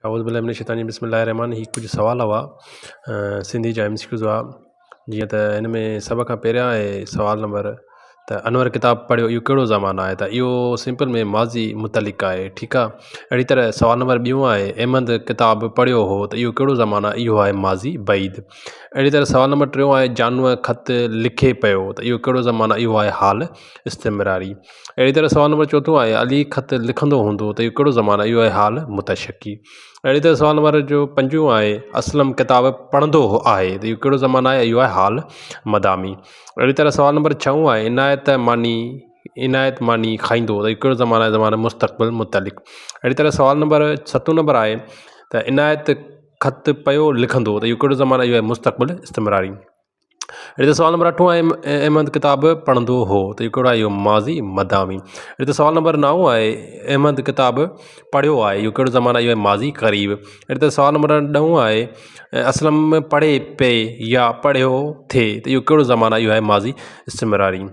औज़ु बिल्लाहि मिनश शैतानिर रजीम बिस्मिल्लाहिर्रहमानिर रहीम। कुछ सवाल हुआ सिंधी जा MCQs हुआ जीअं त हिन में सभ खां पहिरियां आहे सवाल नंबर त अनवर किताब पढ़ियो इहो कहिड़ो ज़मानो आहे त इहो सिंपल में माज़ी मुतलिक़ आहे। ठीकु आहे। अहिड़ी तरह सवाल नंबर ॿियों आहे अहमद किताब पढ़ियो हो त इहो कहिड़ो ज़मानो आहे इहो आहे माज़ी बईद। अहिड़ी तरह सवाल नंबर टियों आहे जानूअ ख़त लिखे पियो त इहो कहिड़ो ज़मानो आहे इहो आहे हाल इस्तिमरारी। अहिड़ी तरह सवाल नंबर चोथों आहे अली ख़त लिखंदो हूंदो त इहो कहिड़ो ज़मानो आहे इहो आहे हाल मुतशकी। अहिड़ी तरह सवाल नंबर जो पंजों आहे असलम किताब पढ़ंदो आहे त इहो कहिड़ो ज़मानो आहे इहो आहे हाल मदामी। अहिड़ी तरह सवाल नंबर छहों आहे इनायत मानी खाईंदो त इहो कहिड़ो ज़मानो आहे ज़मानो मुस्तक़बिल मुतलिक़। अहिड़ी तरह सवाल नंबर सतों नंबर आहे त इनायत ख़त पियो लिखंदो त इहो कहिड़ो ज़मानो आहे इहो आहे मुस्तक़बिल इस्तिमरारी। अहिड़ी तरह सवाल नंबर अठों आहे अहमद किताब पढ़ंदो हो त इहो कहिड़ो आहे इहो माज़ी मदामी। अहिड़ी तरह सवाल नंबर 9 आहे अहमद किताब पढ़ियो आहे इहो कहिड़ो ज़मानो आहे इहो आहे माज़ी क़रीब। अहिड़ी तरह सवाल नंबर 10 आहे असलम पढ़े पे या पढ़ियो थिए त इहो कहिड़ो ज़मानो आहे इहो आहे माज़ी इस्तिमरारी।